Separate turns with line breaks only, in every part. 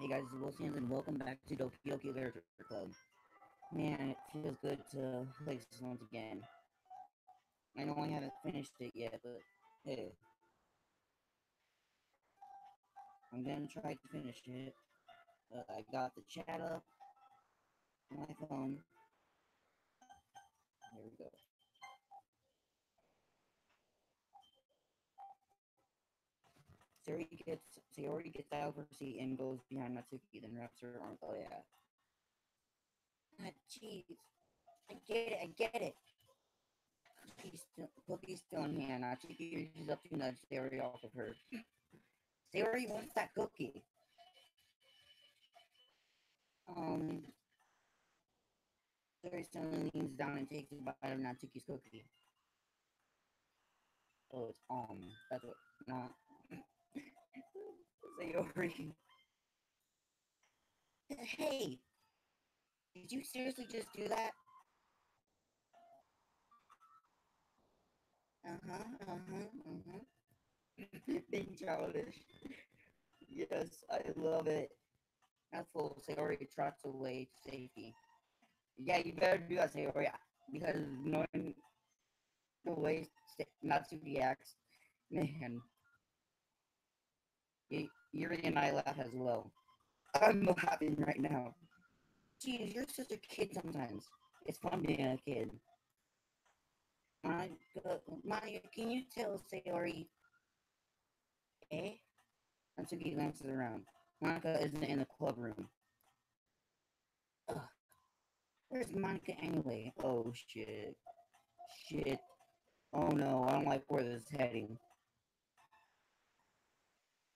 Hey guys, it's Wilson and welcome back to Doki Literature Club. Man, it feels good to play this once again. I know I haven't finished it yet, but hey, I'm gonna try to finish it. I got the chat up on my phone. There we go. Sayori gets out of her seat and goes behind Natsuki, then wraps her arms. Oh yeah. Ah, jeez. I get it. Cookie's still in hand. Natsuki reaches up to nudge Sayori off of her. Sayori wants that cookie. Um, Sayori suddenly leans down and takes a bite of Natsuki's cookie. Oh, it's That's what. Not Sayori. Hey, did you seriously just do that? Being childish. Yes, I love it. That's full. Sayori trots away to safety. Yeah, you better do that, Sayori. Because knowing the way Natsuki acts, man, Yuri and I laugh as well. I'm laughing right now. Jeez, you're such a kid sometimes. It's fun being a kid. Monica, can you tell Sayori, eh? Natsuki glances around. Monica isn't in the club room. Ugh, where's Monica anyway? Oh shit. Shit. Oh no, I don't like where this is heading.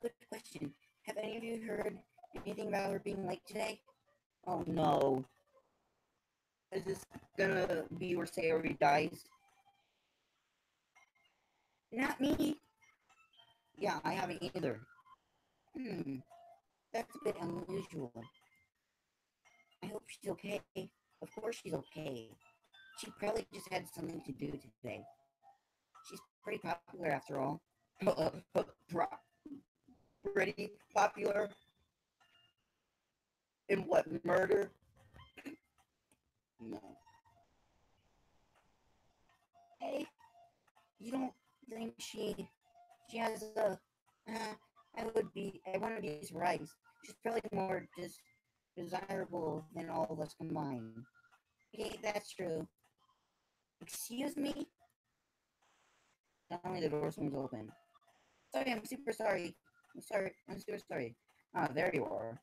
Good question. Have any of you heard anything about her being late today? Oh no. Is this gonna be where Sayori dies? Not me. Yeah, I haven't either. Hmm, that's a bit unusual. I hope she's okay. Of course she's okay. She probably just had something to do today. She's pretty popular after all. Pretty popular in what, murder? No. Hey, you don't think she has a I wouldn't be surprised. She's probably more desirable than all of us combined. Okay, that's true. Excuse me? Suddenly the door swings open. Sorry, I'm super sorry. I'm super sorry. Ah, there you are.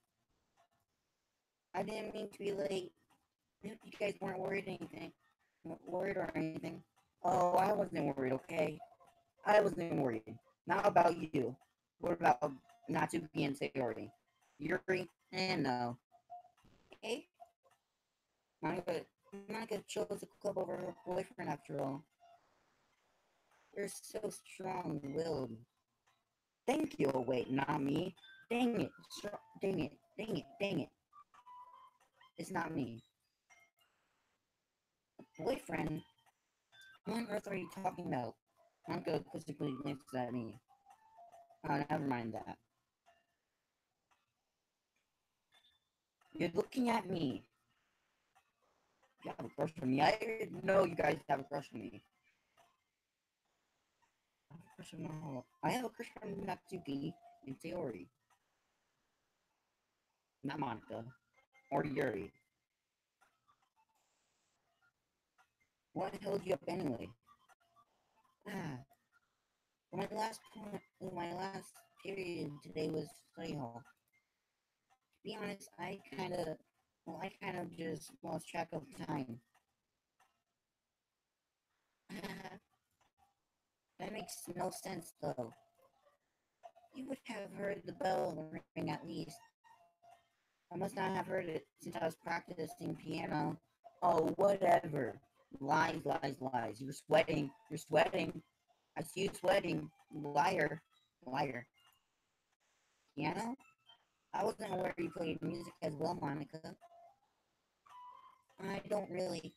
I didn't mean to be late. I hope you guys weren't worried or anything. Oh, I wasn't worried, okay? I wasn't worried. Not about you. What about Natsuki and Sayori? Yuri? No. Hey, Monica, Monica chose the club over her boyfriend after all. You're so strong-willed. Thank you. Oh, wait, not me. Dang it. Dang it. It's not me. Boyfriend? What on earth are you talking about? Monica quizzically glances at me. Oh, never mind that. You're looking at me. You have a crush on me. I know you guys have a crush on me. I have a crush on Natsuki and Sayori. Not Monica. Or Yuri. What held you up anyway? Ah, my last period today was study hall. To be honest, I kind of just lost track of time. That makes no sense, though. You would have heard the bell ring at least. I must not have heard it since I was practicing piano. Oh, whatever. Lies. You're sweating. You're sweating. I see you sweating. Liar. Liar. Piano? I wasn't aware you played music as well, Monica. I don't really.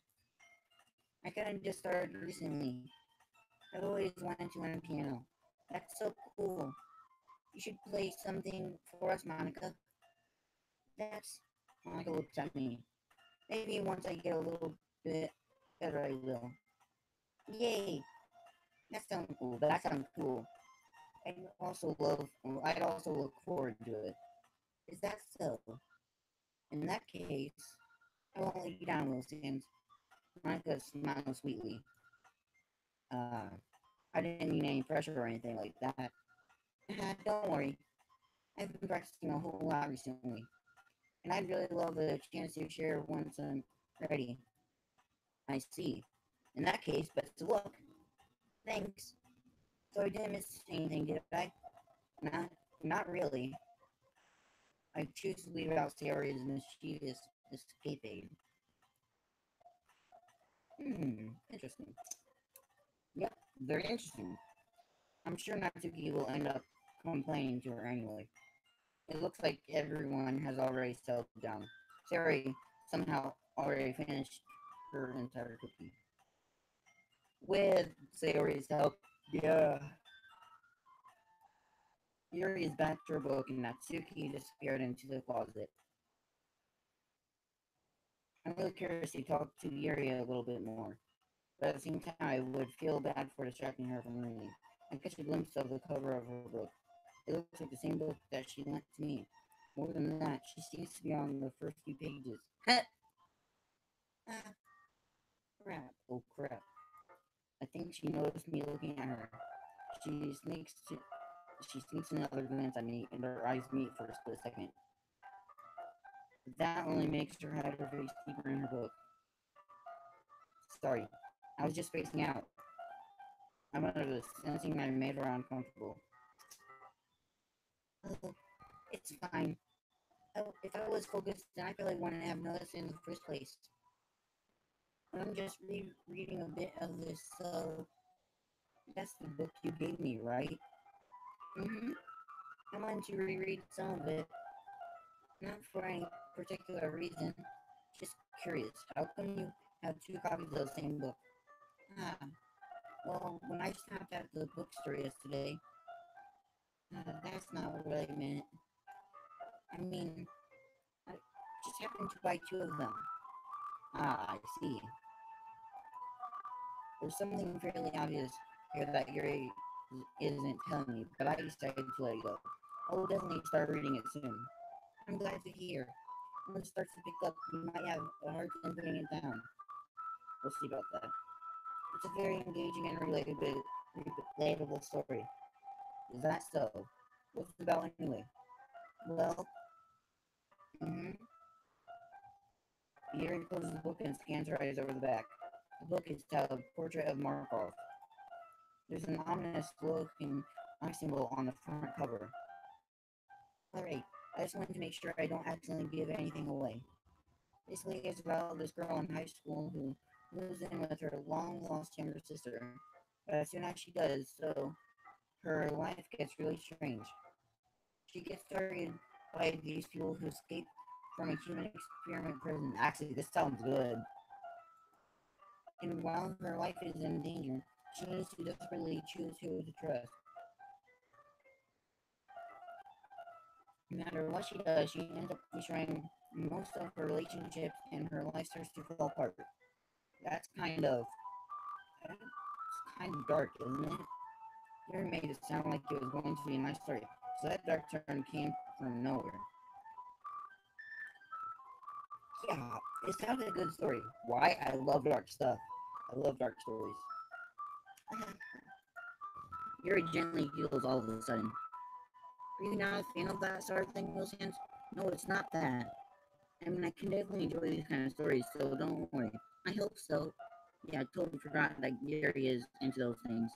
I kind of just started recently. I've always wanted to learn piano. That's so cool. You should play something for us, Monica. That's... Monica looks at me. Maybe once I get a little bit better I will. Yay! That sounds cool. That sounds cool. I'd also look forward to it. Is that so? In that case, I won't let you down, Wilson. Monica smiles sweetly. Uh, I didn't mean any pressure or anything like that. Don't worry. I've been practicing a whole lot recently, and I'd really love a chance to share once I'm ready. I see. In that case, best of luck. Thanks. So I didn't miss anything, did I? Not really. I choose to leave out Sayori's mischievous escapade. Interesting. Yep, very interesting. I'm sure Natsuki will end up complaining to her anyway. It looks like everyone has already settled down. Sayori somehow already finished her entire cookie. With Sayori's help, yeah. Yuri is back to her book and Natsuki disappeared into the closet. I'm really curious to talk to Yuri a little bit more, but at the same time I would feel bad for distracting her from reading. I catch a glimpse of the cover of her book. It looks like the same book that she lent to me. More than that, she seems to be on the first few pages. Ah, crap. Oh, crap. I think she noticed me looking at her. She sneaks to, she sneaks another glance at me, and our eyes meet for a split second. That only makes her hide her face deeper in her book. Sorry, I was just spacing out. I'm under this, sensing I made her uncomfortable. Oh, it's fine. If I was focused, then I probably wouldn't have noticed in the first place. I'm just reading a bit of this, so... That's the book you gave me, right? Mm-hmm. I wanted to reread some of it. Not for any particular reason. Just curious. How come you have two copies of the same book? Ah, well, when I stopped at the bookstore yesterday, that's not what I meant. I mean, I just happened to buy two of them. Ah, I see. There's something fairly obvious here that Yuri isn't telling me, but I decided to let it go. I'll definitely start reading it soon. I'm glad to hear. When it starts to pick up, you might have a hard time putting it down. We'll see about that. It's a very engaging and relatable story. Is that so? What's it about anyway? Well, mm-hmm. Yuri closes the book and scans her eyes over the back. The book is titled Portrait of Markov. There's an ominous looking eye symbol on the front cover. Alright, I just wanted to make sure I don't accidentally give anything away. Basically, it's about this girl in high school who moves in with her long-lost younger sister. But as soon as she does so, her life gets really strange. She gets targeted by these people who escaped from a human experiment prison. Actually, this sounds good. And while her life is in danger, she needs to desperately choose who to trust. No matter what she does, she ends up destroying most of her relationships and her life starts to fall apart. That's kind of dark, isn't it? You made it sound like it was going to be a nice story, so that dark turn came from nowhere. Yeah, it sounded a good story. Why? I love dark stuff. I love dark stories. Yuri gently giggles all of a sudden. Are you not a fan of that sort of thing, Wilson? No, it's not that. I mean, I can definitely enjoy these kind of stories, so don't worry. I hope so. Yeah, I totally forgot that Yuri is into those things.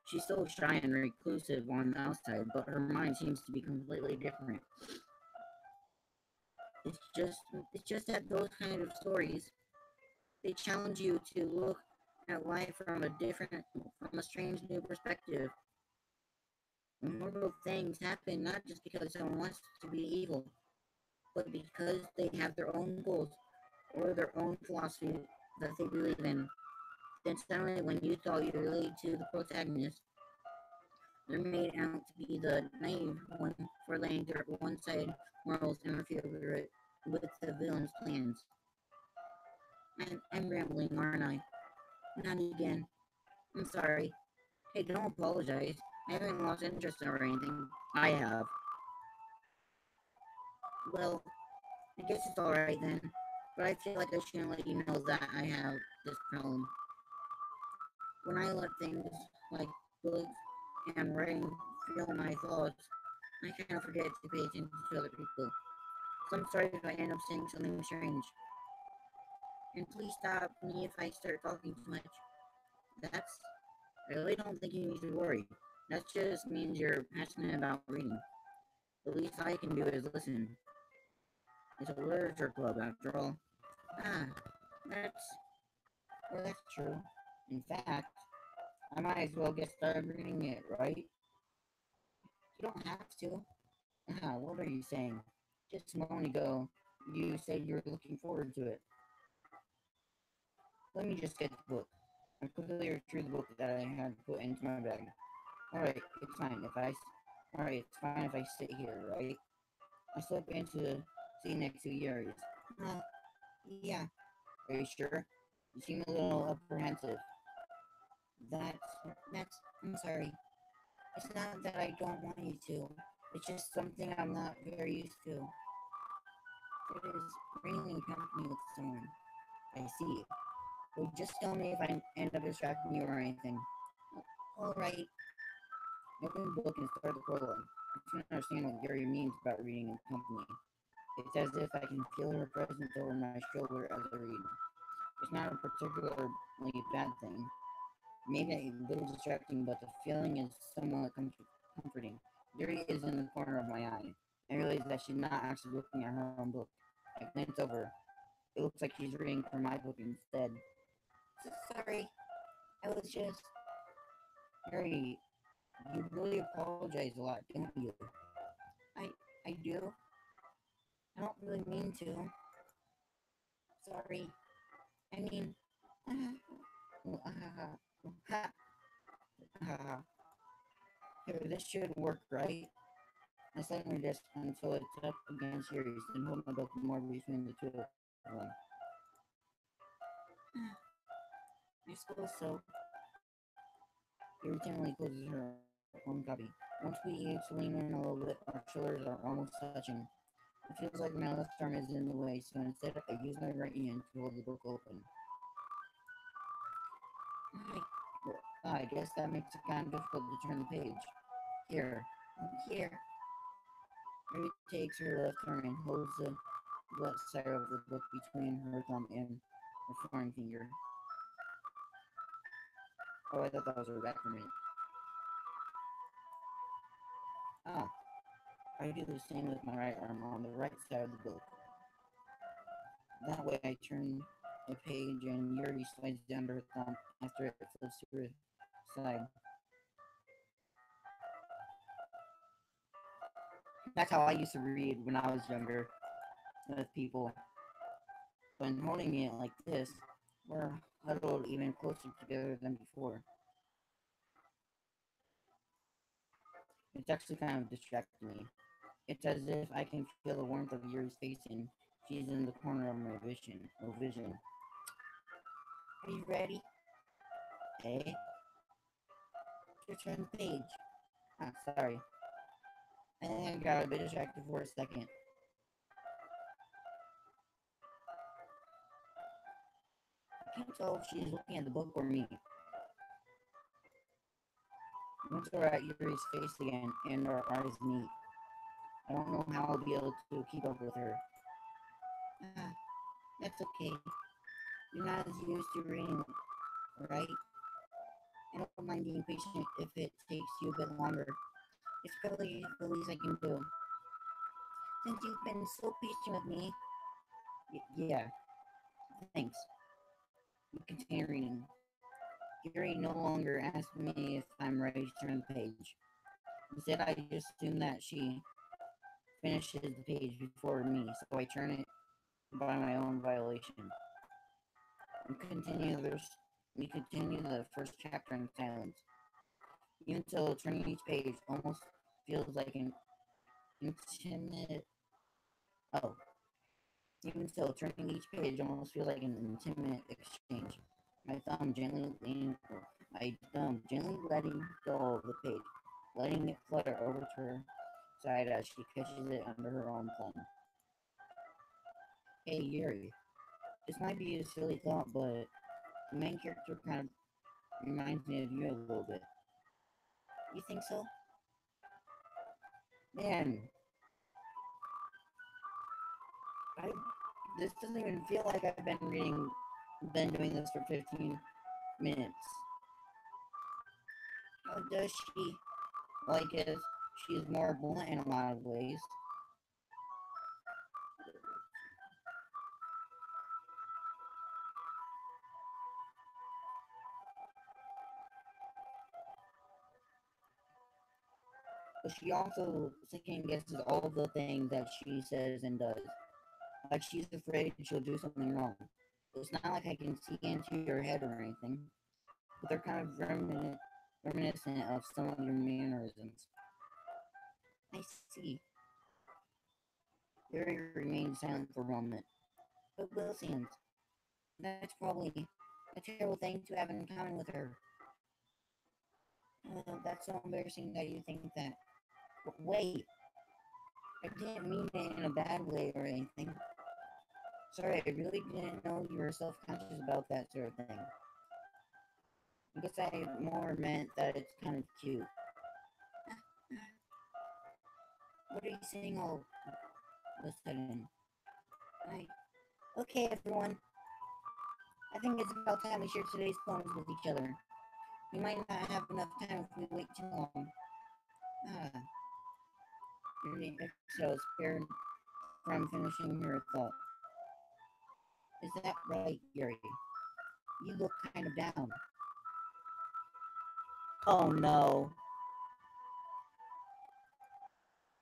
She's so shy and reclusive on the outside, but her mind seems to be completely different. It's just that those kind of stories, they challenge you to look at life from a strange new perspective. Horrible things happen not just because someone wants to be evil, but because they have their own goals or their own philosophy that they believe in. Then suddenly, when you thought you related to the protagonist, They're made out to be the naive one for letting their one-sided morals interfere with the villain's plans. I'm rambling, aren't I? Not again. I'm sorry. Hey, don't apologize. I haven't lost interest or anything. I have. Well, I guess it's alright then. But I feel like I shouldn't let you know that I have this problem. When I let things like books and writing feel my thoughts, I kind of forget to pay attention to other people. So I'm sorry if I end up saying something strange. And please stop me if I start talking too much. That's. I really don't think you need to worry. That just means you're passionate about reading. The least I can do is listen. It's a literature club, after all. Ah, that's. Well, that's true. In fact, I might as well get started reading it, right? You don't have to. Ah, what are you saying? Just a moment ago, you said you were looking forward to it. Let me just get the book. I quickly retrieved the book that I had put into my bag. Alright, it's fine if Alright, it's fine if I sit here, right? I slip into the seat next to Yuri's. Uh, yeah. Are you sure? You seem a little apprehensive. That's, I'm sorry. It's not that I don't want you to. It's just something I'm not very used to. It is reading in company with someone. I see. Well, just tell me if I end up distracting you or anything. Alright. Open the book and start the prologue. I can understand what Gary means about reading in company. It's as if I can feel her presence over my shoulder as I read. It's not a particularly bad thing. Maybe a little distracting, but the feeling is somewhat comforting. Yuri is in the corner of my eye. I realize that she's not actually looking at her own book. I glance over. It looks like she's reading from my book instead. Sorry, I was just... Yuri, you really apologize a lot, don't you? I I do. I don't really mean to. Sorry. I mean... Here, this should work, right? I sat on my desk until it's up against Yuri's, then hold my book more between the two of them. I suppose so. Yuri gently closes her own copy. Once we each lean in a little bit, our shoulders are almost touching. It feels like my left arm is in the way, so instead I use my right hand to hold the book open. I guess that makes it kind of difficult to turn the page. Here. Here. Mary takes her left arm and holds the left side of the book between her thumb and her foreign finger. Oh, I thought that was her back for a minute. Ah, I do the same with my right arm on the right side of the book. That way I turn a page and Yuri slides down her thumb after it flips to her side. That's how I used to read when I was younger with people. When holding it like this, we're huddled even closer together than before. It's actually kind of distracting me. It's as if I can feel the warmth of Yuri's face and she's in the corner of my vision. Are you ready? Hey, turn the page. Ah, sorry. I think I got a bit distracted for a second. I can't tell if she's looking at the book or me. Once we're at Yuri's face again and our eyes meet, I don't know how I'll be able to keep up with her. Ah, that's okay. You're not as used to reading, right? I don't mind being patient if it takes you a bit longer. It's probably the least I can do. Since you've been so patient with me, yeah, thanks. We continue reading. Gary no longer asks me if I'm ready to turn the page. Instead, I just assume that she finishes the page before me, so I turn it by my own violation. We continue, we continue the first chapter in silence. Even so, turning each page almost feels like an intimate. Oh, even so, turning each page almost feels like an intimate exchange. My thumb gently leaning, my thumb gently letting go of the page, letting it flutter over to her side as she catches it under her own thumb. Hey Yuri, this might be a silly thought, but the main character kind of reminds me of you a little bit. You think so? Man, I this doesn't even feel like I've been doing this for 15 minutes. How does she like it? She's more blunt in a lot of ways. But she also second guesses all the things that she says and does. Like she's afraid she'll do something wrong. It's not like I can see into your head or anything, but they're kind of reminiscent of some of your mannerisms. I see. Harry remained silent for a moment. But Wilson's, that's probably a terrible thing to have in common with her. That's so embarrassing that you think that. But wait, I didn't mean it in a bad way or anything. Sorry, I really didn't know you were self-conscious about that sort of thing. I guess I more meant that it's kind of cute. What are you saying all of a sudden? I... Okay, everyone. I think it's about time we share today's poems with each other. We might not have enough time if we wait too long. Ah, Yuri exhales, spared from finishing her thought. Is that right, Yuri? You look kind of down. Oh no.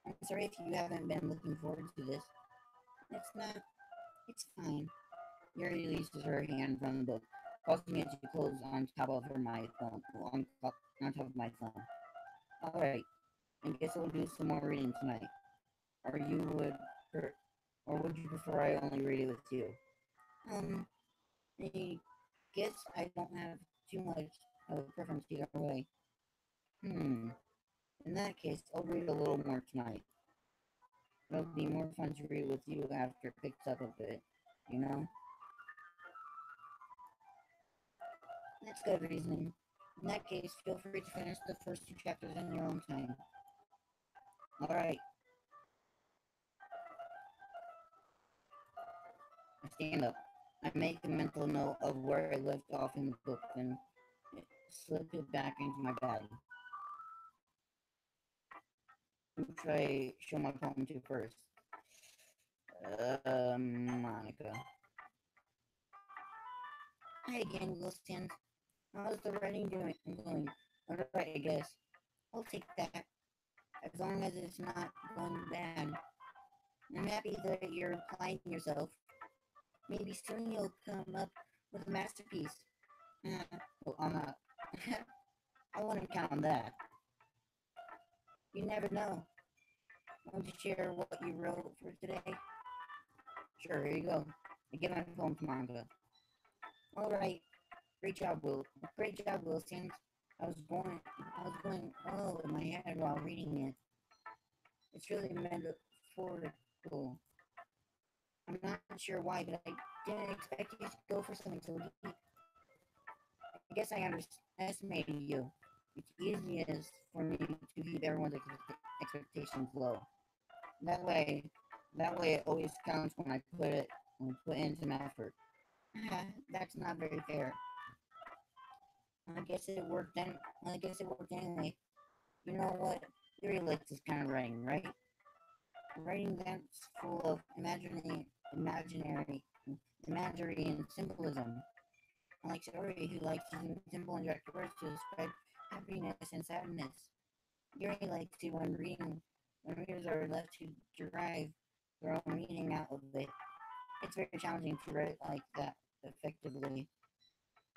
I'm sorry if you haven't been looking forward to this. It's not. It's fine. Yuri releases her hand from the book, causing it to close on top of my thumb. On top of my thumb. All right. I guess we'll do some more reading tonight. Or you would, or would you prefer I only read it with you? Um, I guess I don't have too much of a preference either way. Hmm. In that case, I'll read a little more tonight. It'll be more fun to read with you after it picks up a bit. You know? That's good reasoning. In that case, feel free to finish the first two chapters in your own time. Alright, I stand up. I make a mental note of where I left off in the book, then slip it back into my bag. Who should I show my poem to first? Monica. Hi again, Wilson. How's the writing going? Alright, I guess. I'll take that, as long as it's not going bad. I'm happy that you're applying yourself. Maybe soon you'll come up with a masterpiece. Well, I'm not. I wouldn't count on that. You never know. Want to share what you wrote for today? Sure, here you go. I give my poem to Monica. Alright, great job, Wilson. I was going all in my head while reading it. It's really metaphorical. I'm not sure why, but I didn't expect you to go for something so deep. I guess I underestimated you. It's easiest for me to keep everyone's expectations low. That way, that way it always counts when I put in some effort. That's not very fair. I guess it worked. I guess it worked anyway. You know what? Yuri likes this kind of writing, right? Writing that's full of imagery and symbolism. Like Saori, who likes using simple and direct words to describe happiness and sadness. Yuri likes to when readers are left to derive their own meaning out of it. It's very challenging to write like that effectively.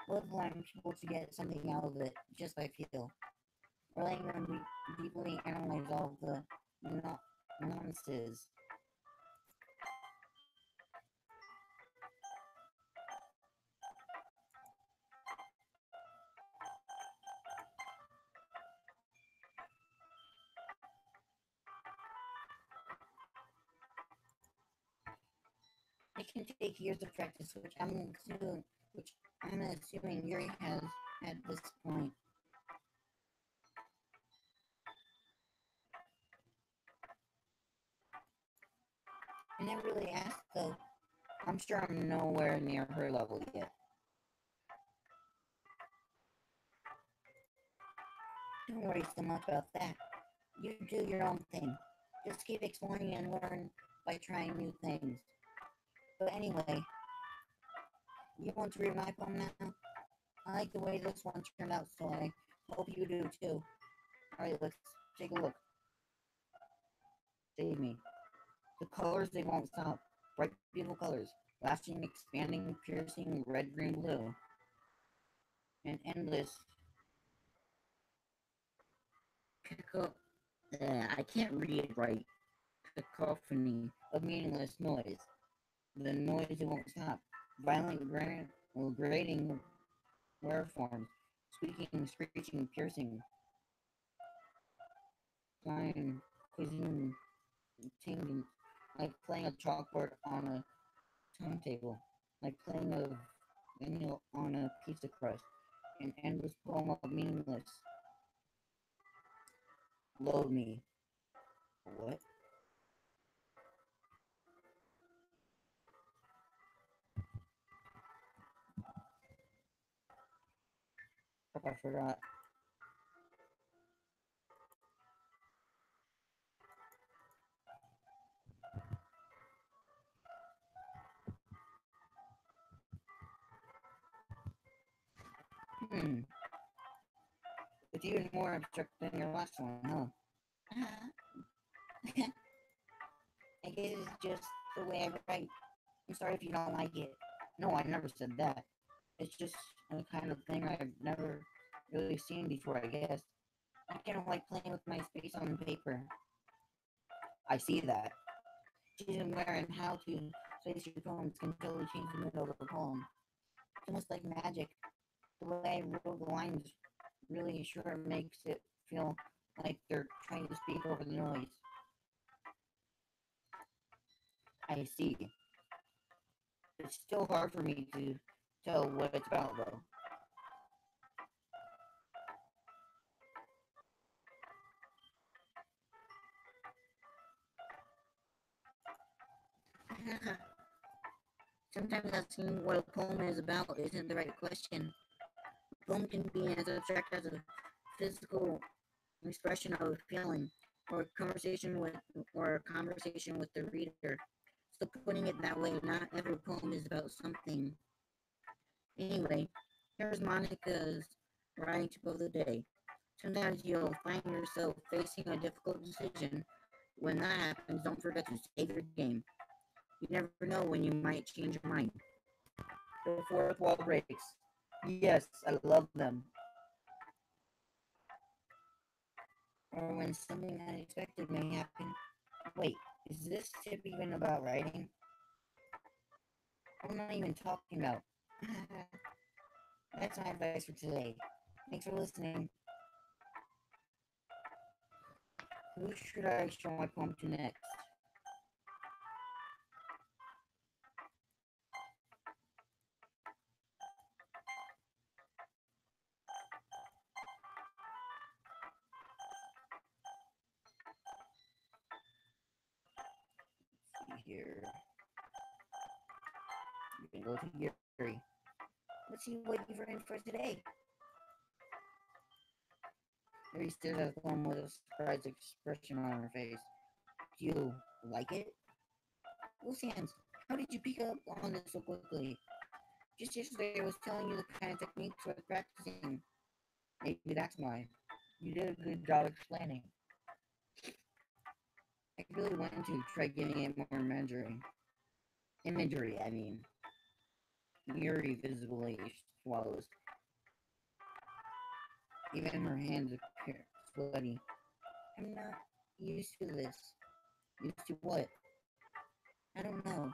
Both allowing people to get something out of it just by feel. or letting them deeply analyze all the nuances. It can take years of practice, which I'm assuming Yuri has at this point. I never really asked though. I'm sure I'm nowhere near her level yet. Don't worry so much about that. You do your own thing. Just keep exploring and learn by trying new things. But anyway, you want to read my poem now? I like the way this one turned out, so I hope you do too. Alright, let's take a look. Save me. The colors, they won't stop. Bright, beautiful colors. Lasting, expanding, piercing, red, green, blue. And endless. Caco- I can't read it right. Cacophony of meaningless noise. The noise, it won't stop. Violent, grating waveforms. Squeaking, screeching, piercing. Flying, quizzing, tingling. Like playing a chalkboard on a turntable. Like playing a vinyl on a pizza crust. An endless poem of meaningless. Load me. What? Crap, I forgot. Hmm. It's even more abstract than your last one, huh? I guess it's just the way I write. I'm sorry if you don't like it. No, I never said that. It's just a kind of thing I've never really seen before, I guess. I kind of like playing with my space on paper. I see that. Choosing where and how to place your poems can totally change the mood of a poem. It's almost like magic. The way I wrote the lines really sure makes it feel like they're trying to speak over the noise. I see. It's still hard for me to tell what it's about, though. Sometimes asking what a poem is about isn't the right question. A poem can be as abstract as a physical expression of a feeling, or a conversation with the reader. So putting it that way, not every poem is about something. Anyway, here's Monica's writing tip of the day. Sometimes you'll find yourself facing a difficult decision. When that happens, don't forget to save your game. You never know when you might change your mind. The fourth wall breaks. Yes, I love them. Or when something unexpected may happen. Wait, is this tip even about writing? I'm not even talking about. That's my advice for today. Thanks for listening. Who should I show my poem to next? Let's see here. You can go to Yuri. Let's see what you've written for today. Yuri stares at the poem with a surprised expression on her face. Do you like it? Lucians, how did you pick up on this so quickly? Just yesterday I was telling you the kind of techniques I was practicing. Maybe that's why. You did a good job explaining. I really want to try giving it more imagery. Imagery, I mean. Yuri visibly swallows. Even her hands appear sweaty. I'm not used to this. Used to what? I don't know.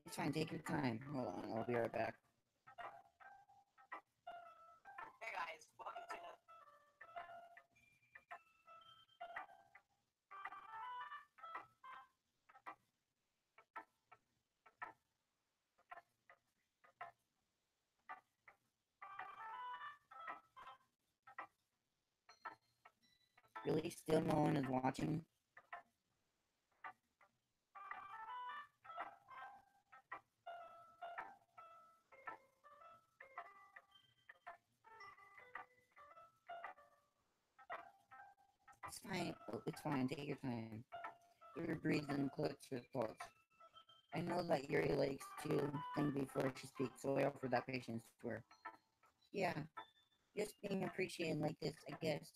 It's fine, take your time. Hold on, I'll be right back. Really? Still no one is watching? It's fine. Oh, it's fine, take your time. Your breathing collects your thoughts. I know that Yuri likes to think before she speaks, so I offer that patience to her. Yeah, just being appreciated like this, I guess.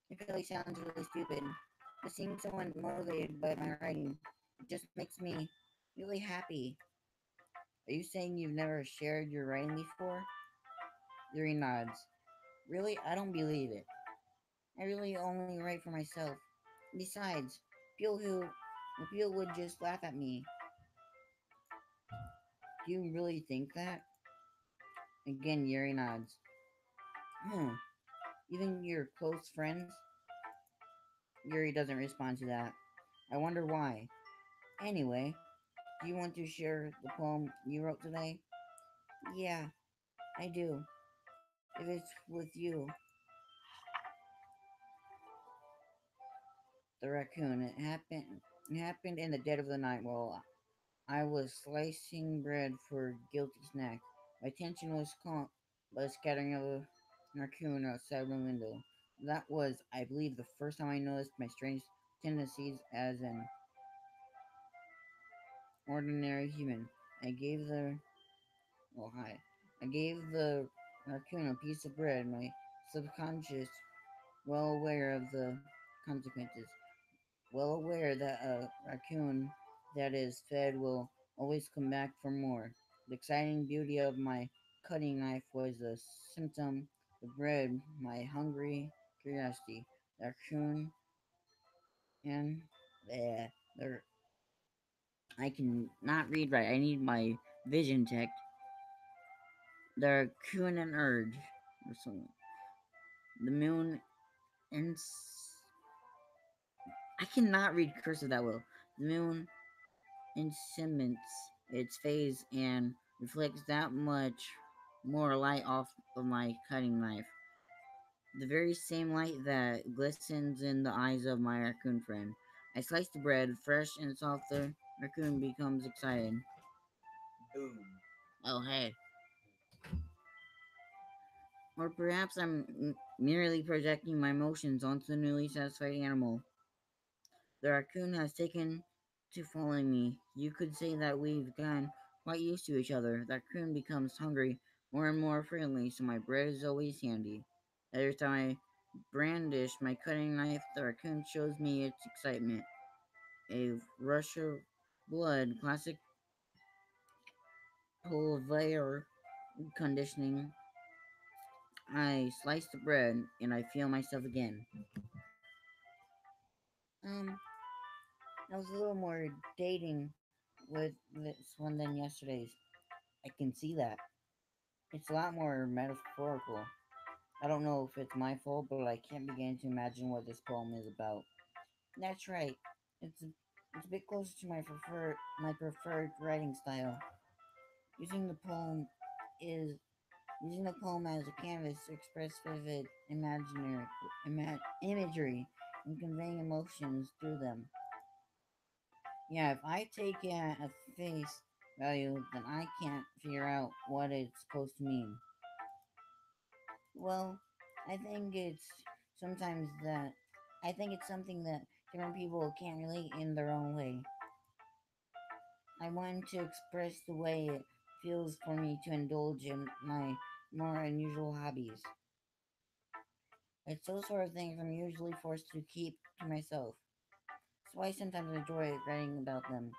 It really sounds really stupid. But seeing someone motivated by my writing, it just makes me really happy. Are you saying you've never shared your writing before? Yuri nods. Really? I don't believe it. I really only write for myself. Besides, people who people would just laugh at me. Do you really think that? Again, Yuri nods. Hmm. Even your close friends? Yuri doesn't respond to that. I wonder why. Anyway, do you want to share the poem you wrote today? Yeah, I do. If it's with you, the raccoon. It happened in the dead of the night while I was slicing bread for guilty snack. My attention was caught by the scattering of a raccoon outside my window. That was, I believe, the first time I noticed my strange tendencies as an ordinary human. I gave the Oh, hi. I gave the raccoon a piece of bread. My subconscious, well aware of the consequences, well aware that a raccoon that is fed will always come back for more. The exciting beauty of my cutting knife was a symptom. The bread, my hungry curiosity. The raccoon and the I can not read right. I need my vision checked. The raccoon and urge. Or something. The moon and I cannot read cursive that well. The moon incements its phase and reflects that much more light off of my cutting knife. The very same light that glistens in the eyes of my raccoon friend. I slice the bread, fresh and soft. The raccoon becomes excited. Boom. Oh, hey. Or perhaps I'm merely projecting my emotions onto the newly satisfied animal. The raccoon has taken to following me. You could say that we've gotten quite used to each other. The raccoon becomes hungry more and more frequently, so my bread is always handy. Every time I brandish my cutting knife, the raccoon shows me its excitement. A rush of blood, classic pulveyor conditioning. I slice the bread and I feel myself again. Um, I was a little more dating with this one than yesterday's. I can see that. It's a lot more metaphorical. I don't know if it's my fault, but I can't begin to imagine what this poem is about. That's right. It's a bit closer to my preferred writing style. Using the poem is using the poem as a canvas to express vivid imagery and conveying emotions through them. Yeah, if I take it at face value, then I can't figure out what it's supposed to mean. Well, I think it's sometimes that I think it's something that different people can't relate in their own way. I want to express the way it feels for me to indulge in my more unusual hobbies. It's those sort of things I'm usually forced to keep to myself. That's why I sometimes enjoy writing about them.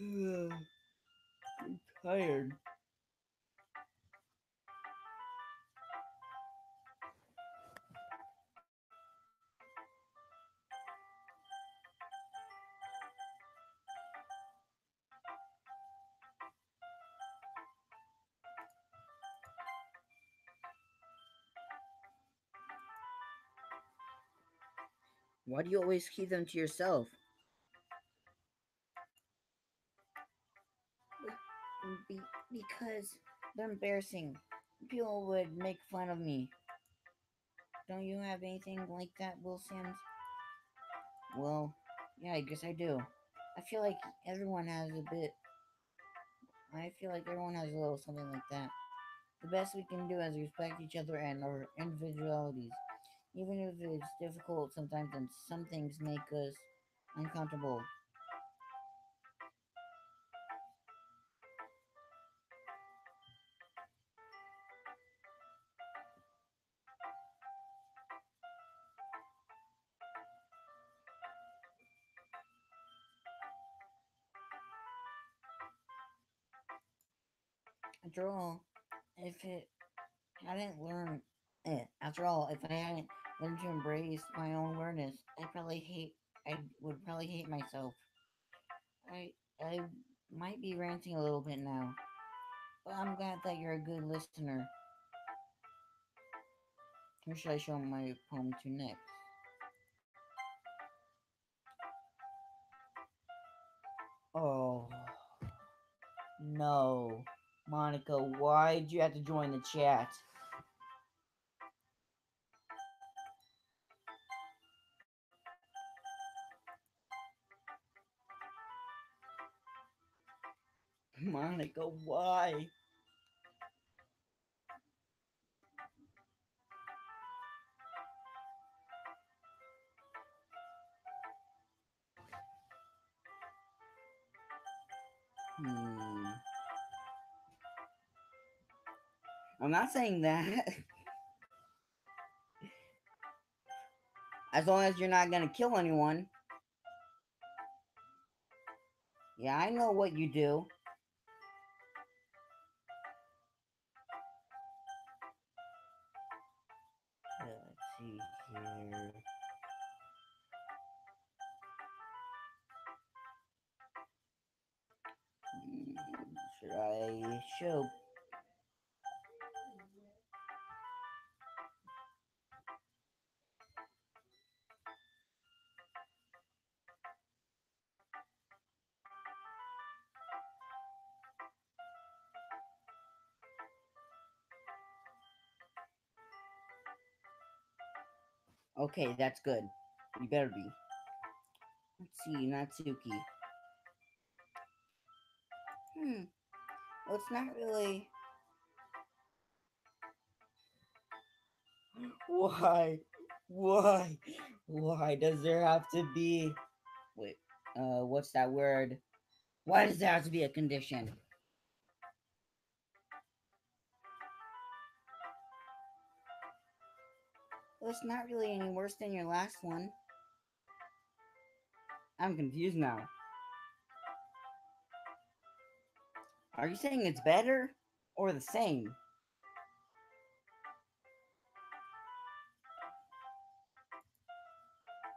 I'm tired. Why do you always keep them to yourself? Be- because they're embarrassing. People would make fun of me. Don't you have anything like that, Will Sims? Well, yeah, I guess I do. I feel like everyone has a bit. I feel like everyone has a little something like that. The best we can do is respect each other and our individualities, even if it's difficult sometimes and some things make us uncomfortable. After all, if it hadn't learned after all, if I hadn't learned to embrace my own awareness, I would probably hate myself. I might be ranting a little bit now, but I'm glad that you're a good listener. Who should I show my poem to next? Oh, no. Monica, why'd you have to join the chat? Monica, why? Hmm. I'm not saying that. As long as you're not gonna kill anyone. Yeah, I know what you do. Let's see here. Should I show? Okay, that's good. You better be. Let's see, Natsuki. Hmm. Well, it's not really. Why? Why? Why does there have to be? Wait. What's that word? Why does there have to be a condition? Well, it's not really any worse than your last one. I'm confused now. Are you saying it's better or the same?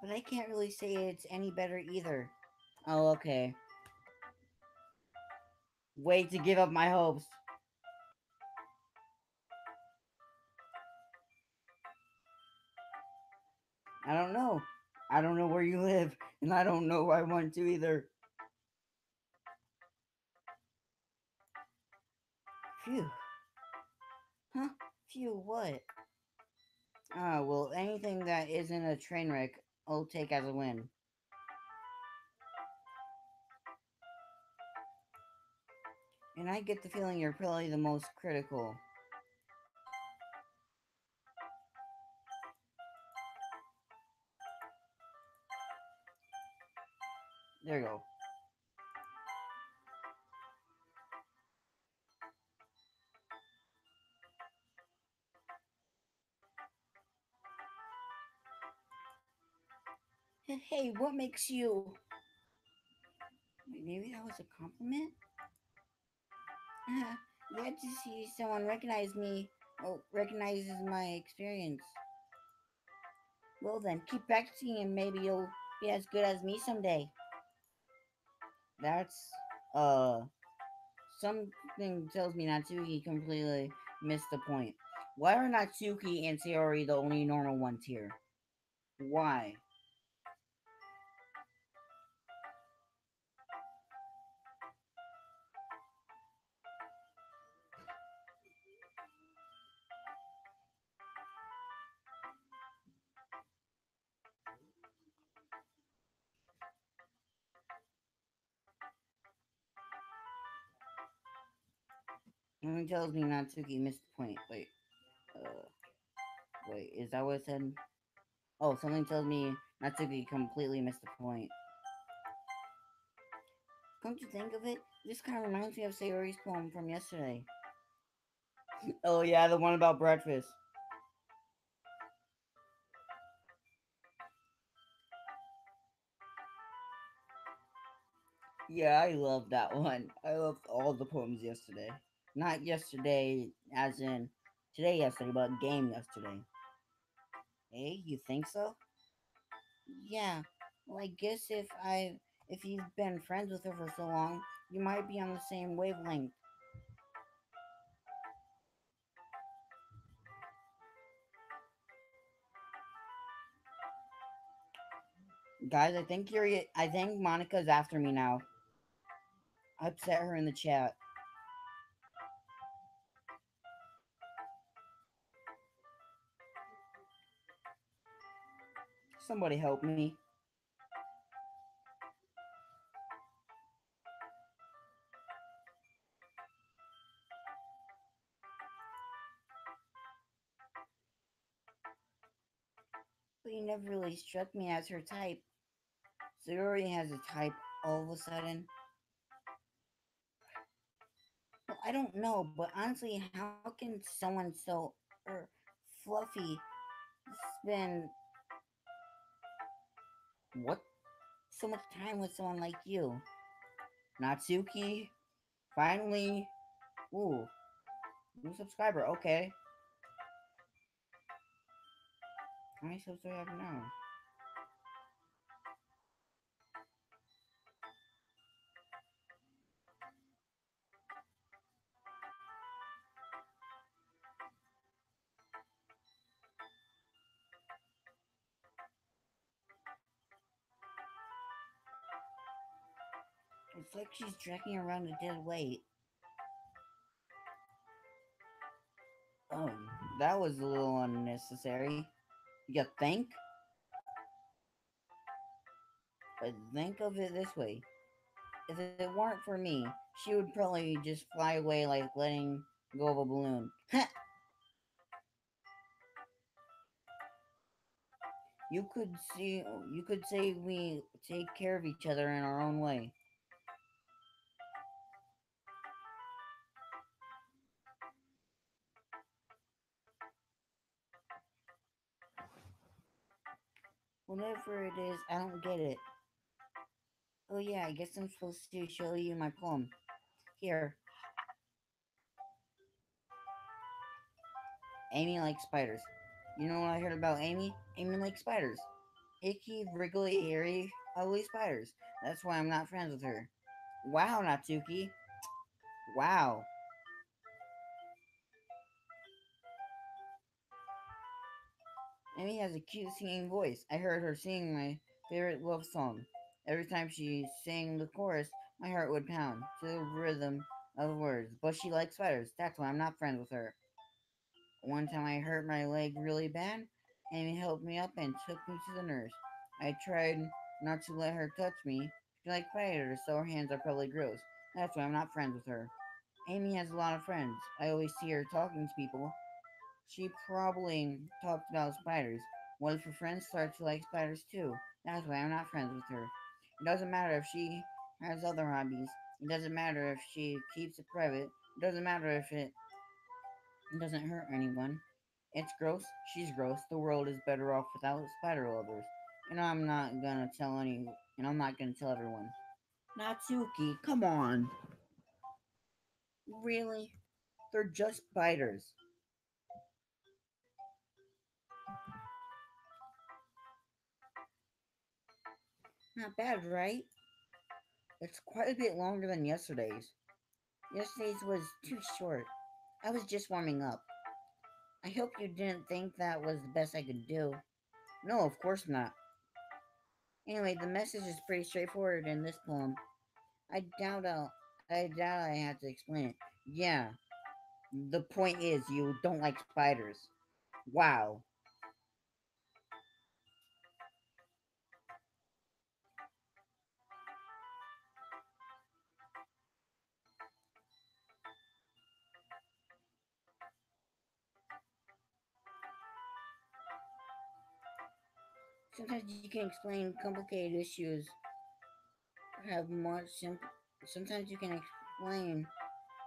But I can't really say it's any better either. Oh, okay. Way to give up my hopes. I don't know. I don't know where you live, and I don't know I want to either. Phew. Huh? Phew, what? Ah, well, anything that isn't a train wreck, I'll take as a win. And I get the feeling you're probably the most critical. There you go. Hey, what makes you? Maybe that was a compliment? Glad to see someone recognize me. Oh, recognizes my experience. Well then, keep practicing and maybe you'll be as good as me someday. That's, uh, something tells me Natsuki completely missed the point. Why are Natsuki and Sayori the only normal ones here? Why? Something tells me Natsuki missed the point. Uh, wait, is that what it said? Oh, something tells me Natsuki completely missed the point. Come to think of it, this kind of reminds me of Sayori's poem from yesterday. Oh yeah, the one about breakfast. Yeah, I love that one. I loved all the poems yesterday. Not yesterday, as in today yesterday, but game yesterday. Hey, you think so? Yeah. Well, I guess if you've been friends with her for so long, you might be on the same wavelength. Guys, I think Monica's after me now. I upset her in the chat. Somebody help me. But you never really struck me as her type. Sayori has a type all of a sudden. Well, I don't know, but honestly, how can someone so fluffy spend what so much time with someone like you? Natsuki, finally. Ooh, new subscriber. Okay, how many subs do I have now? It's like she's dragging around a dead weight. Oh, that was a little unnecessary. You think? But think of it this way: if it weren't for me, she would probably just fly away like letting go of a balloon. You could see, you could say we take care of each other in our own way. Whatever it is, I don't get it. Oh yeah, I guess I'm supposed to show you my poem. Here, Amy likes spiders. You know what I heard about Amy? Amy likes spiders. Icky, wriggly, hairy, ugly spiders. That's why I'm not friends with her. Wow, Natsuki. Wow. Amy has a cute singing voice. I heard her sing my favorite love song. Every time she sang the chorus, my heart would pound to the rhythm of the words. But she likes spiders. That's why I'm not friends with her. One time I hurt my leg really bad. Amy helped me up and took me to the nurse. I tried not to let her touch me. She likes spiders, so her hands are probably gross. That's why I'm not friends with her. Amy has a lot of friends. I always see her talking to people. She probably talked about spiders. What if her friends start to like spiders too? That's why I'm not friends with her. It doesn't matter if she has other hobbies. It doesn't matter if she keeps it private. It doesn't matter if it doesn't hurt anyone. It's gross. She's gross. The world is better off without spider lovers. And I'm not gonna tell everyone. Natsuki, come on. Really? They're just spiders. Not bad, right? It's quite a bit longer than yesterday's. Yesterday's was too short. I was just warming up. I hope you didn't think that was the best I could do. No, of course not. Anyway, the message is pretty straightforward in this poem. I doubt I have to explain it. Yeah, the point is you don't like spiders. Wow. Sometimes you can explain complicated issues have much simple. Sometimes you can explain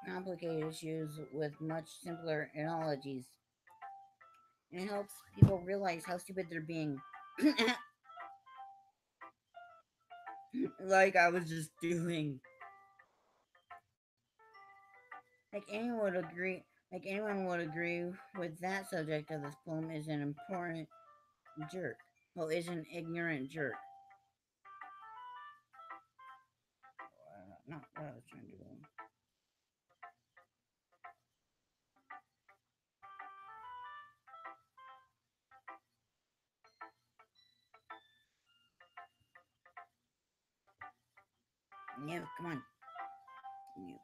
complicated issues with much simpler analogies, and it helps people realize how stupid they're being. Like I was just doing. Like anyone would agree. Like anyone would agree with that subject of this poem is an important jerk. Well, is an ignorant jerk. Not what I was trying to do. Yeah, come on. Yeah.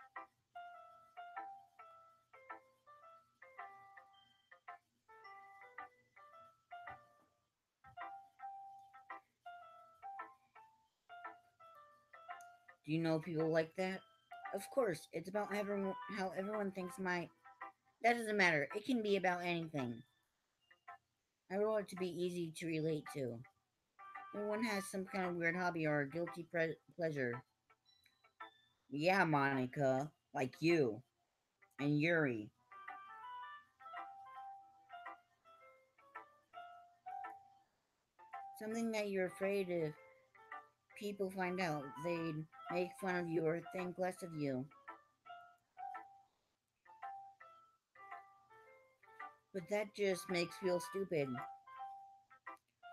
Do you know people like that? Of course, it's about how everyone thinks my. That doesn't matter. It can be about anything. I wrote it to be easy to relate to. Everyone has some kind of weird hobby or guilty pleasure. Yeah, Monica, like you and Yuri. Something that you're afraid if people find out, they'd make fun of you or think less of you. But that just makes people stupid.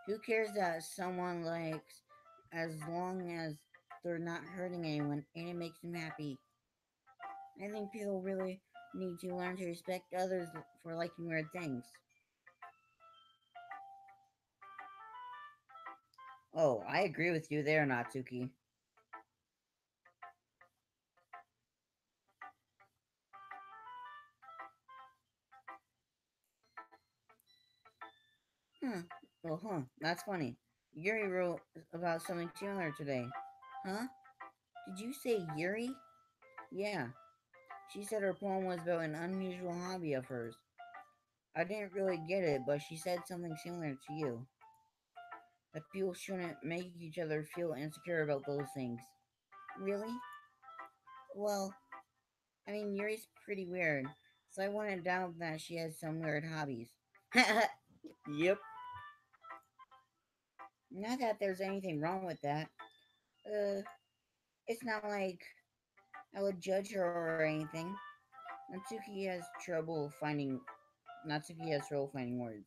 Who cares that someone likes as long as they're not hurting anyone and it makes them happy? I think people really need to learn to respect others for liking weird things. Oh, I agree with you there, Natsuki. Huh. Well, that's funny. Yuri wrote about something similar today. Huh? Did you say Yuri? Yeah. She said her poem was about an unusual hobby of hers. I didn't really get it, but she said something similar to you. That people shouldn't make each other feel insecure about those things. Really? Well, I mean, Yuri's pretty weird, so I wouldn't doubt that she has some weird hobbies. Yep. Not that there's anything wrong with that. Uh, it's not like I would judge her or anything. Natsuki has trouble finding. Natsuki has trouble finding words.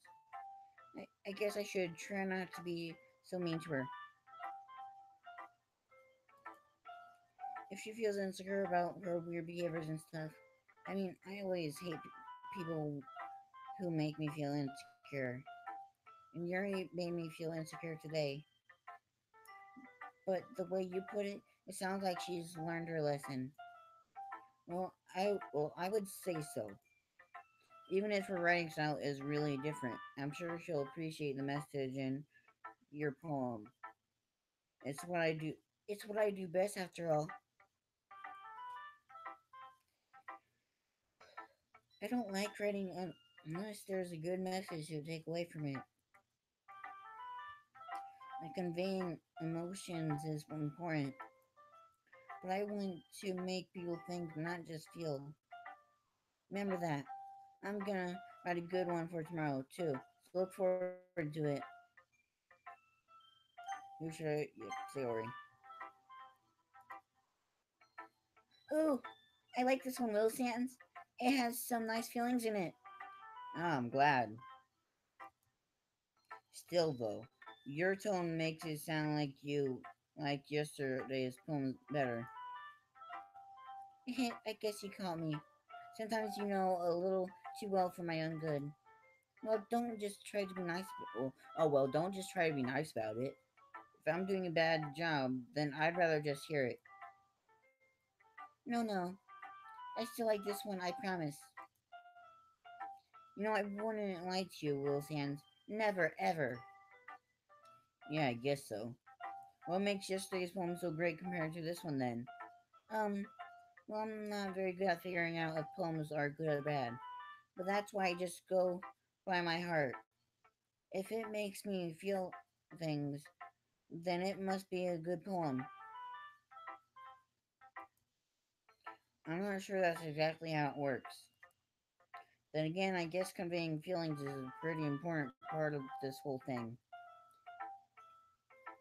I guess I should try not to be so mean to her. If she feels insecure about her weird behaviors and stuff. I mean, I always hate people who make me feel insecure. And Yuri made me feel insecure today. But the way you put it, it sounds like she's learned her lesson. I would say so. Even if her writing style is really different, I'm sure she'll appreciate the message in your poem. It's what I do. It's what I do best, after all. I don't like writing unless there's a good message to take away from it. Like conveying emotions is important, but I want to make people think, not just feel. Remember that. I'm gonna write a good one for tomorrow too. So look forward to it. Who should I? Yep, Sayori. Ooh, I like this one, Little Sands. It has some nice feelings in it. Oh, I'm glad. Still, though, your tone makes it sound like you like yesterday's poem better. I guess you caught me. Sometimes you know a little too well for my own good. Well, don't just try to be nice. Well, don't just try to be nice about it. If I'm doing a bad job, then I'd rather just hear it. No, no. I still like this one, I promise. You know, I wouldn't lie to you, Will Sands. Never, ever. Yeah, I guess so. What makes yesterday's poem so great compared to this one, then? Um, well, I'm not very good at figuring out if poems are good or bad. But that's why I just go by my heart. If it makes me feel things, then it must be a good poem. I'm not sure that's exactly how it works. Then again, I guess conveying feelings is a pretty important part of this whole thing.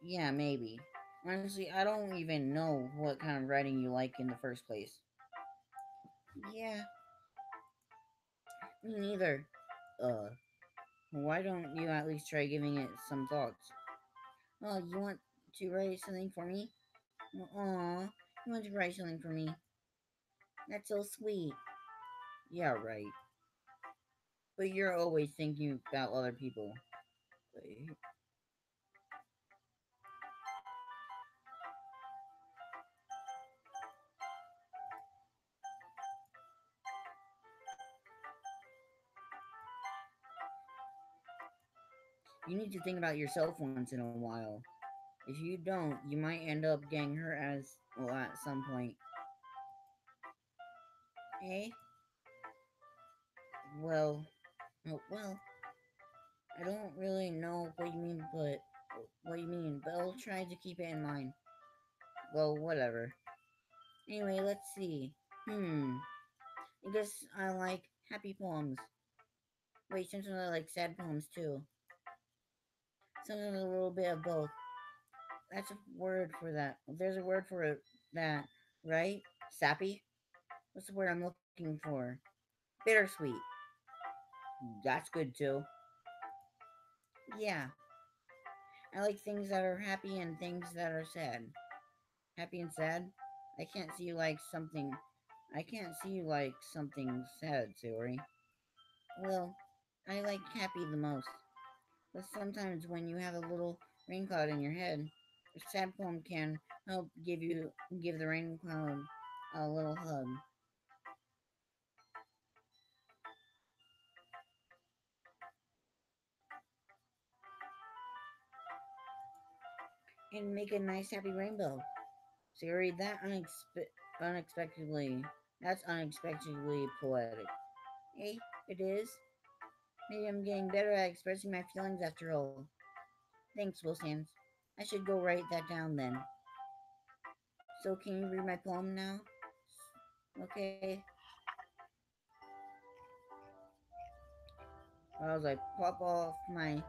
Yeah, maybe. Honestly, I don't even know what kind of writing you like in the first place. Yeah, me neither. Uh, why don't you at least try giving it some thoughts? Oh, you want to write something for me? Aw, you want to write something for me? That's so sweet. Yeah, right. But you're always thinking about other people. You need to think about yourself once in a while. If you don't, you might end up getting hurt at some point. Eh? Well, well, I don't really know what you mean, but I'll try to keep it in mind. Well, whatever. Anyway, let's see. I guess I like happy poems. Wait, sometimes I like sad poems too. Sometimes a little bit of both. That's a word for that. There's a word for that, right? Sappy? What's the word I'm looking for? Bittersweet. That's good too. Yeah. I like things that are happy and things that are sad. Happy and sad? I can't see you like something. I can't see you like something sad, Sayori. Well, I like happy the most. But sometimes when you have a little rain cloud in your head, a sad poem can help give the rain cloud a little hug and make a nice happy rainbow. Sayori, unexpectedly that's unexpectedly poetic. Hey, it is. Maybe I'm getting better at expressing my feelings after all. Thanks, Wilsons. I should go write that down then. So, can you read my poem now? Okay. As I pop off my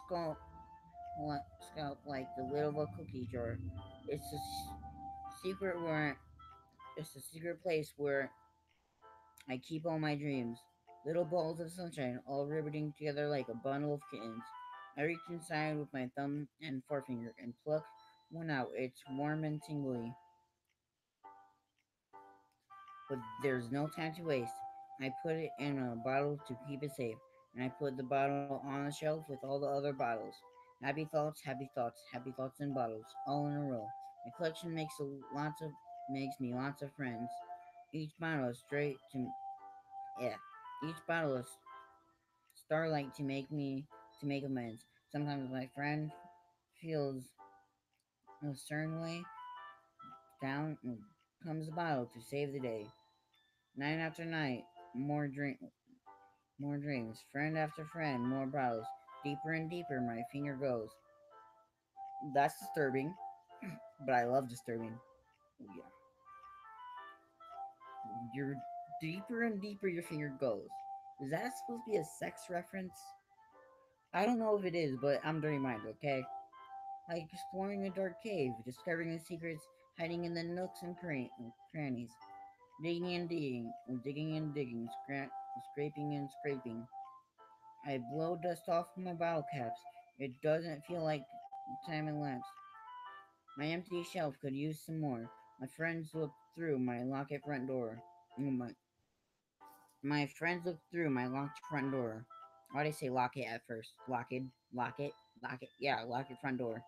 scalp, scalp like the lid of a cookie jar. It's a secret where it's a secret place where I keep all my dreams. Little balls of sunshine, all riveting together like a bundle of kittens. I reach inside with my thumb and forefinger and pluck one out. It's warm and tingly. But there's no time to waste. I put it in a bottle to keep it safe, and I put the bottle on the shelf with all the other bottles. Happy thoughts, happy thoughts, happy thoughts in bottles, all in a row. My collection makes me lots of friends. Each bottle is straight to yeah. Each bottle is starlight to make amends. Sometimes my friend feels a certain way. Down comes the bottle to save the day. Night after night, more dreams, friend after friend, more bottles. Deeper and deeper my finger goes. That's disturbing, but I love disturbing. Yeah. You're deeper and deeper your finger goes. Is that supposed to be a sex reference? I don't know if it is, but I'm dirty minded, okay? like exploring a dark cave, discovering the secrets hiding in the nooks and crannies, digging and digging, scraping and scraping. I blow dust off my bottle caps. It doesn't feel like time elapsed. My empty shelf could use some more. My friends looked through my locked front door. My friends looked through my locked front door. Why did I say lock it at first? Lock it, lock it. Yeah, lock it front door.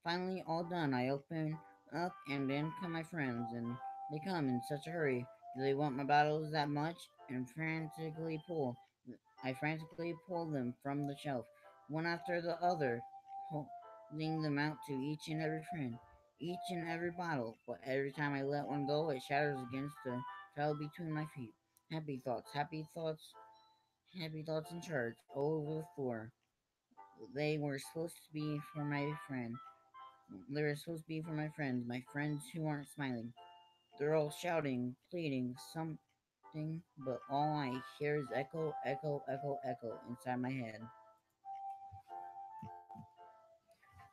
Finally, all done, I open up and in come my friends, and they come in such a hurry. Do they want my bottles that much? And I frantically pull them from the shelf, one after the other, holding them out to each and every friend, each and every bottle. But every time I let one go, it shatters against the tile between my feet. Happy thoughts, happy thoughts, happy thoughts in charge, all over the floor. They were supposed to be for my friend. They were supposed to be for my friends who aren't smiling. They're all shouting, pleading, something, but all I hear is echo, echo, echo, echo inside my head.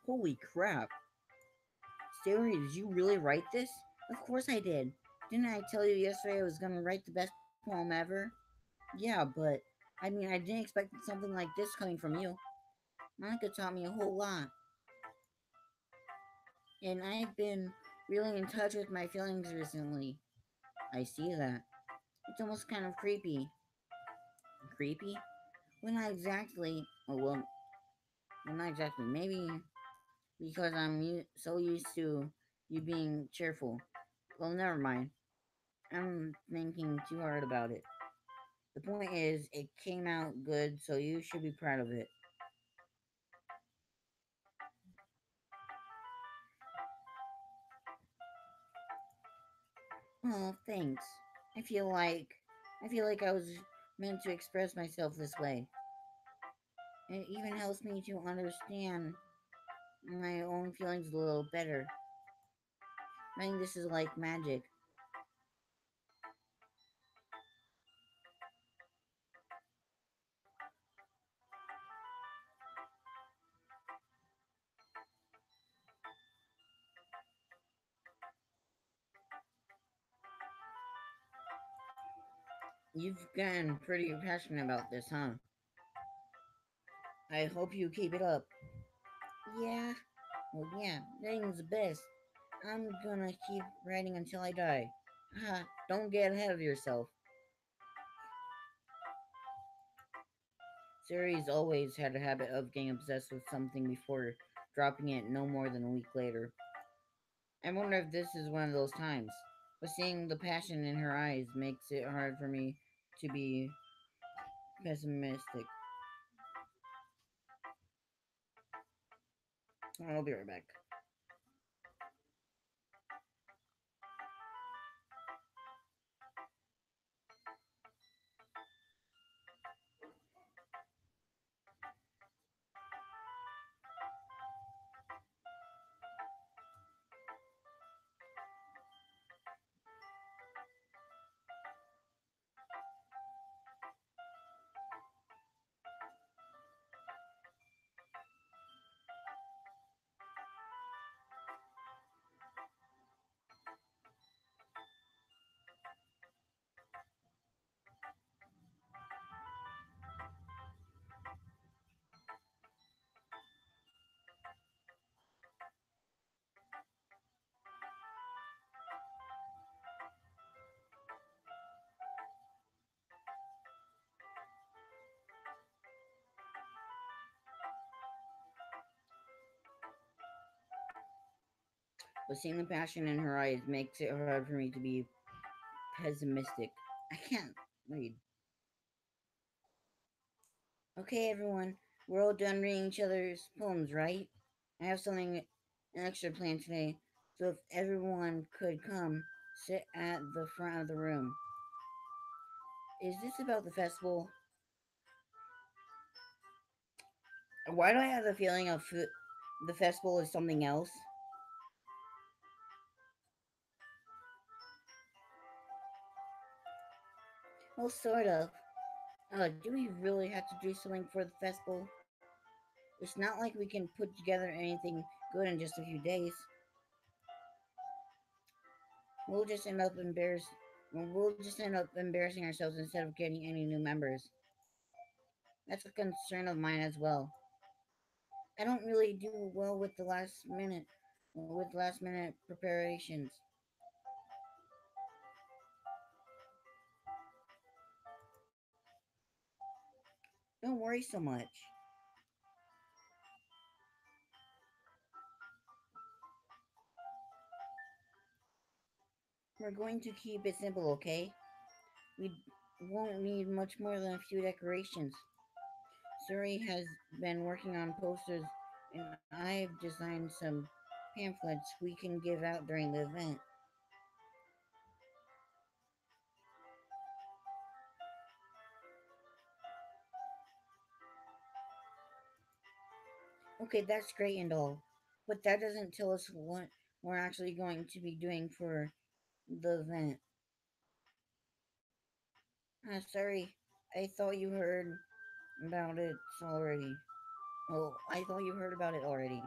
Holy crap. Stanley, did you really write this? Of course I did. Didn't I tell you yesterday I was gonna write the best poem ever? Yeah, but I didn't expect something like this coming from you. Monica taught me a whole lot, and I've been really in touch with my feelings recently. I see that. It's almost kind of creepy. Creepy? Well, not exactly. Not exactly. Maybe because so used to you being cheerful. Well, never mind. I'm thinking too hard about it. The point is, it came out good, so you should be proud of it. Oh, thanks. I feel like I feel like I was meant to express myself this way. It even helps me to understand my own feelings a little better. I think this is like magic. You've gotten pretty passionate about this, huh? I hope you keep it up. Yeah, well, yeah, writing's the best. I'm gonna keep writing until I die. Ah, don't get ahead of yourself. Siri's always had a habit of getting obsessed with something before dropping it no more than a week later. I wonder if this is one of those times. But seeing the passion in her eyes makes it hard for me to be pessimistic. I'll be right back. But seeing the passion in her eyes makes it hard for me to be pessimistic. I can't read. Okay, everyone, we're all done reading each other's poems, right? I have something extra planned today, so if everyone could come sit at the front of the room. Is this about the festival? Why do I have the feeling of the festival is something else? Well, sort of. Do we really have to do something for the festival? It's not like we can put together anything good in just a few days. We'll just end up embarrassed. We'll just end up embarrassing ourselves instead of getting any new members. That's a concern of mine as well. I don't really do well with the last minute preparations. Don't worry so much. We're going to keep it simple, okay? We won't need much more than a few decorations. Suri has been working on posters, and I've designed some pamphlets we can give out during the event. Okay, that's great and all, but that doesn't tell us what we're actually going to be doing for the event. Sorry, I thought you heard about it already. Well, I thought you heard about it already.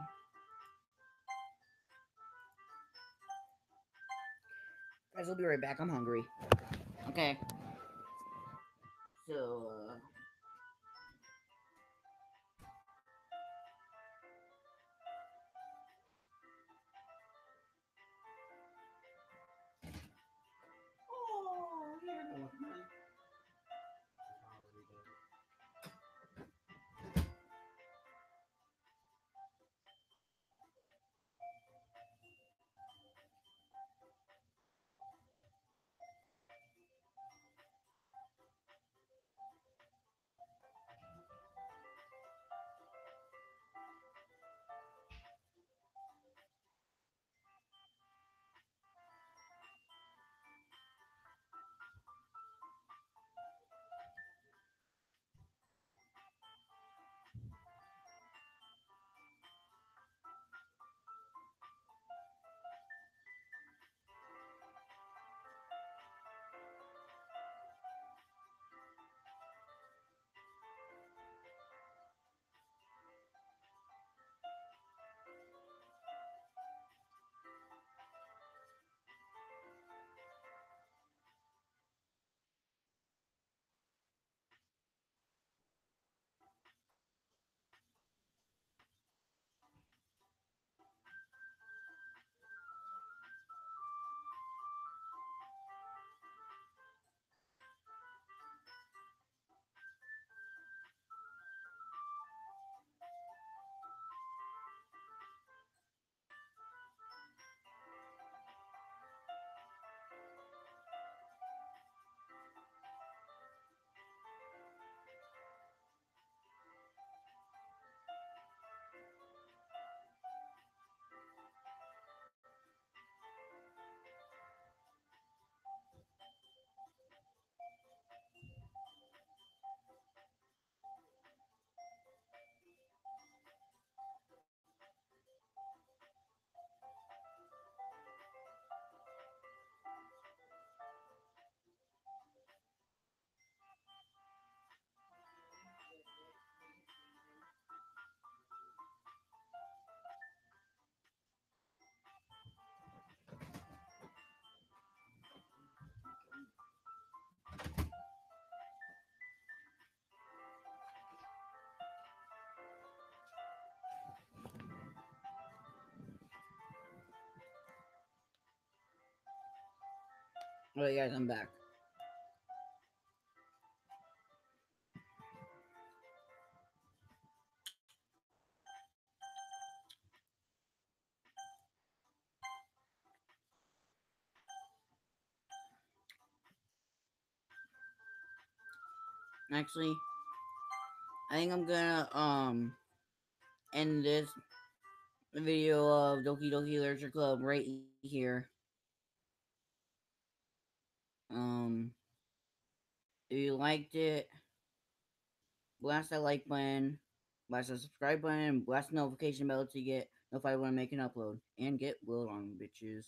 Guys, I'll be right back. I'm hungry. Okay, so, oh, yeah. Alright, guys, I'm back. Actually, I think I'm gonna end this video of Doki Doki Literature Club right here. Um, if you liked it, blast that like button, blast the subscribe button, blast the notification bell to get notified when I make an upload, and get well on, bitches.